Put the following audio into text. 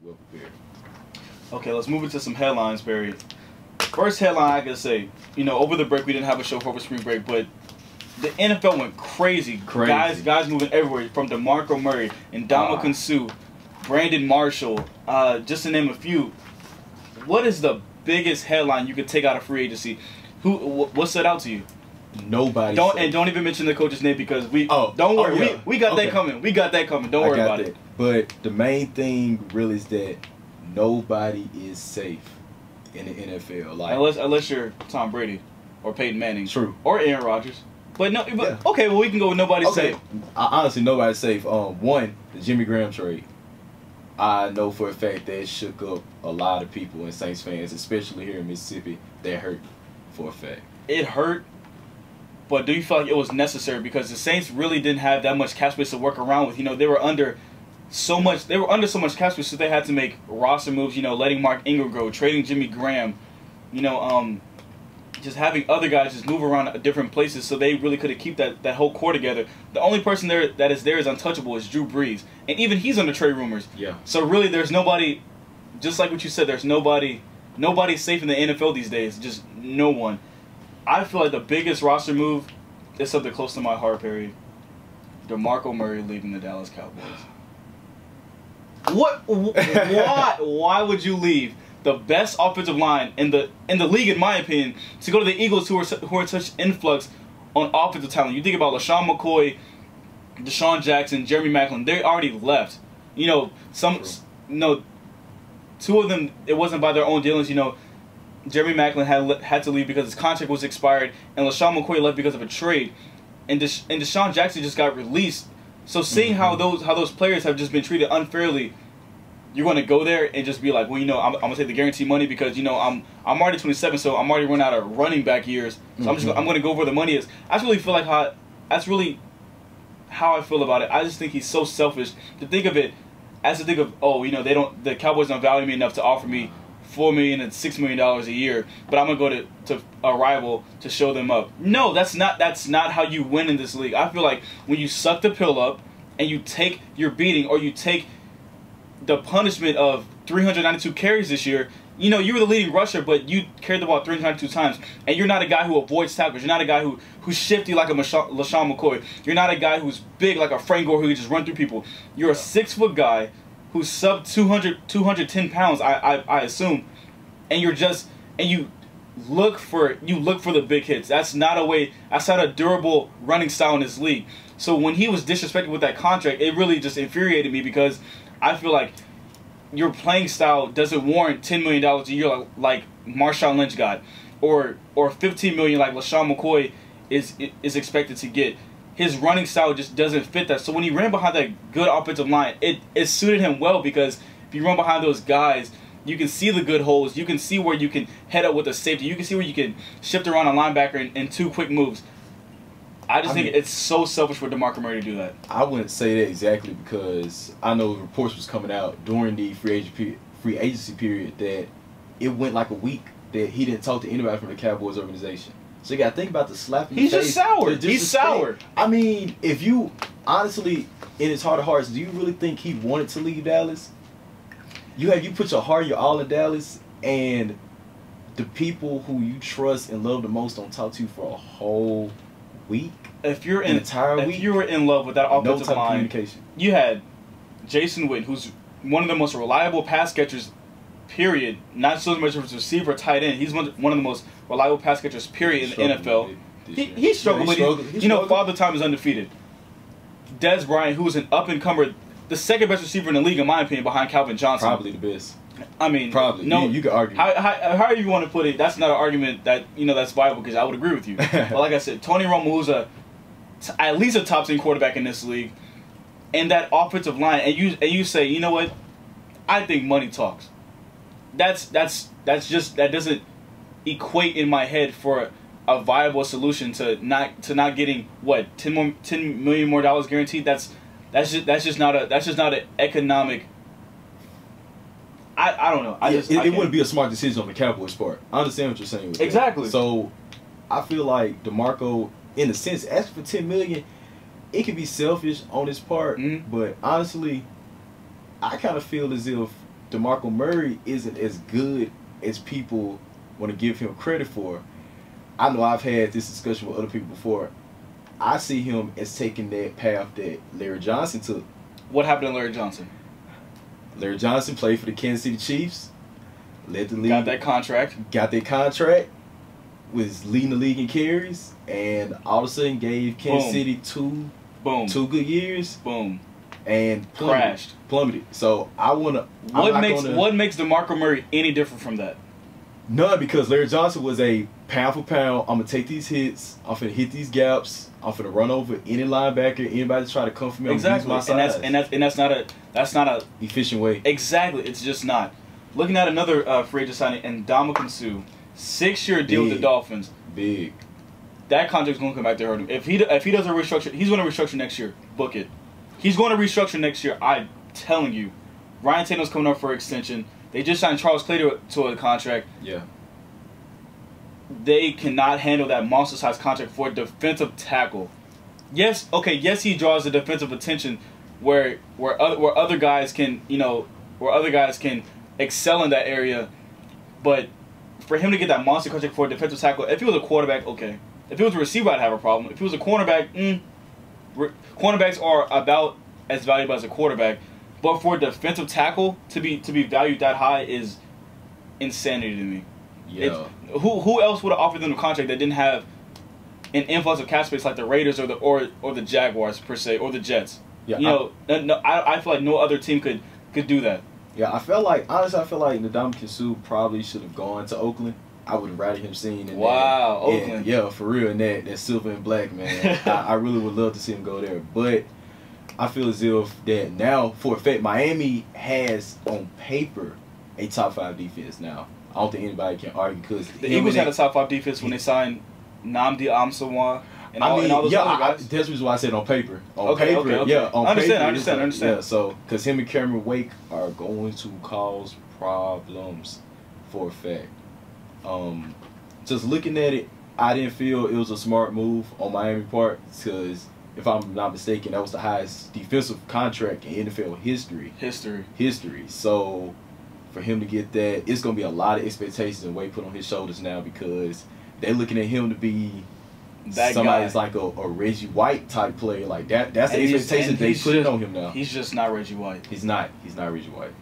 well prepared. Okay, let's move into some headlines, Barry. First headline I can say, over the break we didn't have a show for spring break, but the NFL went crazy. Guys moving everywhere, from DeMarco Murray and Ndamukong Suh, Brandon Marshall, just to name a few. What is the biggest headline you could take out of free agency? What stood out to you? Nobody. Don't even mention the coach's name because don't worry. Yeah. We got that coming. We got that coming. Don't worry about it. But the main thing really is that nobody is safe in the NFL. Like unless you're Tom Brady or Peyton Manning. True. Or Aaron Rodgers. But no. Okay, well we can go with nobody's safe. Honestly, nobody's safe. One, the Jimmy Graham trade. I know for a fact that it shook up a lot of people and Saints fans, especially here in Mississippi. That hurt for a fact. It hurt. But do you feel like it was necessary? Because the Saints really didn't have that much cap space to work around with. They were under so much cap space, so they had to make roster moves. Letting Mark Ingram go, trading Jimmy Graham. Just having other guys just move around at different places, so they really could keep that whole core together. The only person that is untouchable is Drew Brees, and even he's under trade rumors. Yeah. So really, there's nobody. Just like what you said, there's nobody safe in the NFL these days. Just no one. I feel like the biggest roster move is something close to my heart, Perry. DeMarco Murray leaving the Dallas Cowboys. What? Why would you leave the best offensive line in the league, in my opinion, to go to the Eagles, who are such influx on offensive talent? You think about LaShawn McCoy, Deshaun Jackson, Jeremy Maclin. They already left. Two of them, it wasn't by their own dealings. Jeremy Maclin had to leave because his contract was expired, and LaShawn McCoy left because of a trade, and Deshaun Jackson just got released. So seeing how those players have just been treated unfairly, you're going to go there and just be like, well, I'm going to take the guaranteed money because I'm already 27, so I'm already running out of running back years. So I'm going to go where the money is. I just really feel like that's really how I feel about it. I just think he's so selfish to think of it as to think of the Cowboys don't value me enough to offer me $4 million and $6 million a year, but I'm gonna go to a rival to show them up. No, that's not how you win in this league. I feel like when you suck the pill up and you take your beating, or you take the punishment of 392 carries this year. You were the leading rusher, but you carried the ball 392 times, and you're not a guy who avoids tackles. You're not a guy who's shifty like a LaShawn McCoy. You're not a guy who's big like a Frank Gore who can just run through people. You're a 6-foot guy who's sub 210 pounds, I assume, and you look for the big hits. That's not a durable running style in this league. So when he was disrespected with that contract, it really just infuriated me, because I feel like your playing style doesn't warrant $10 million a year like Marshawn Lynch got, or $15 million like LaShawn McCoy is expected to get. His running style just doesn't fit that. So when he ran behind that good offensive line, it suited him well, because if you run behind those guys, you can see the good holes. You can see where you can head up with a safety. You can see where you can shift around a linebacker in 2 quick moves. I think it's so selfish for DeMarco Murray to do that. I wouldn't say that exactly, because I know reports was coming out during the free agency period that it went like a week that he didn't talk to anybody from the Cowboys organization. So you got to think about the slap in the face. He's just sour. He's sour. I mean, if you honestly, in his heart of hearts, do you really think he wanted to leave Dallas? You put your heart, your all in Dallas, and the people who you trust and love the most don't talk to you for a whole week. If you were in love with that offensive line, communication. You had Jason Witten, who's one of the most reliable pass catchers, period. Not so much as a receiver or tight end. He's one of the most reliable pass catchers, period, in the NFL. He struggled, but Father Time is undefeated. Dez Bryant, who's an up-and-comer, the second best receiver in the league, in my opinion, behind Calvin Johnson. Probably the best. I mean, probably. No, you could argue. However you want to put it, that's not an argument that that's viable, because I would agree with you. But like I said, Tony Romo, who's at least a top 10 quarterback in this league, and that offensive line, and you say, you know what? I think money talks. That doesn't equate in my head for a viable solution to not getting what $10 million more guaranteed. That's just not an economic. I don't know. It wouldn't be a smart decision on the Cowboys' part. I understand what you're saying with exactly. That. So I feel like DeMarco, in a sense, asking for $10 million, it could be selfish on his part. Mm-hmm. But honestly, I kind of feel as if DeMarco Murray isn't as good as people want to give him credit for. I know I've had this discussion with other people before. I see him as taking that path that Larry Johnson took. What happened to Larry Johnson? Larry Johnson played for the Kansas City Chiefs, led the league. Got that contract. Was leading the league in carries, and all of a sudden gave Kansas City two good years. Boom. And plummeted. So What makes DeMarco Murray any different from that? None, because Larry Johnson was a pound for pound. I'm gonna take these hits. I'm finna hit these gaps. I'm finna run over any linebacker, anybody to try to come for me. Exactly, my size. and that's not a efficient way. Exactly, it's just not. Looking at another free agent signing, and Ndamukong Suh, 6-year deal with the Dolphins. Big. That contract's gonna come back to hurt him. If he does a restructure, he's gonna restructure next year. Book it. He's going to restructure next year. I'm telling you. Ryan Tannehill's coming up for extension. They just signed Charles Clay to a contract. Yeah. They cannot handle that monster-sized contract for a defensive tackle. Yes, he draws the defensive attention where other guys can, excel in that area. But for him to get that monster contract for a defensive tackle, if he was a quarterback, okay. If he was a receiver, I'd have a problem. If he was a cornerback, cornerbacks are about as valuable as a quarterback, but for a defensive tackle to be valued that high is insanity to me. Yeah. Who else would have offered them a contract that didn't have an influx of cap space like the Raiders or the Jaguars per se or the Jets? Yeah. I feel like no other team could do that. Yeah, honestly I feel like Ndamukong Suh probably should have gone to Oakland. I would have rather him seen in Oakland. Yeah, for real, in that silver and black, man. I really would love to see him go there. But I feel as if that now, for a fact, Miami has, on paper, a top 5 defense now. I don't think anybody can argue because the Eagles had a top 5 defense when they signed Nnamdi Asomugha and all those other guys. That's the reason why I said on paper. Okay. Yeah, on I paper. understand. Yeah, so because him and Cameron Wake are going to cause problems for a fact. Just looking at it, I didn't feel it was a smart move on Miami part because if I'm not mistaken, that was the highest defensive contract in NFL history. So for him to get that, it's gonna be a lot of expectations and weight put on his shoulders now because they're looking at him to be that somebody's like a Reggie White type player like that. That's the expectation they put on him now. He's just not Reggie White. He's not Reggie White.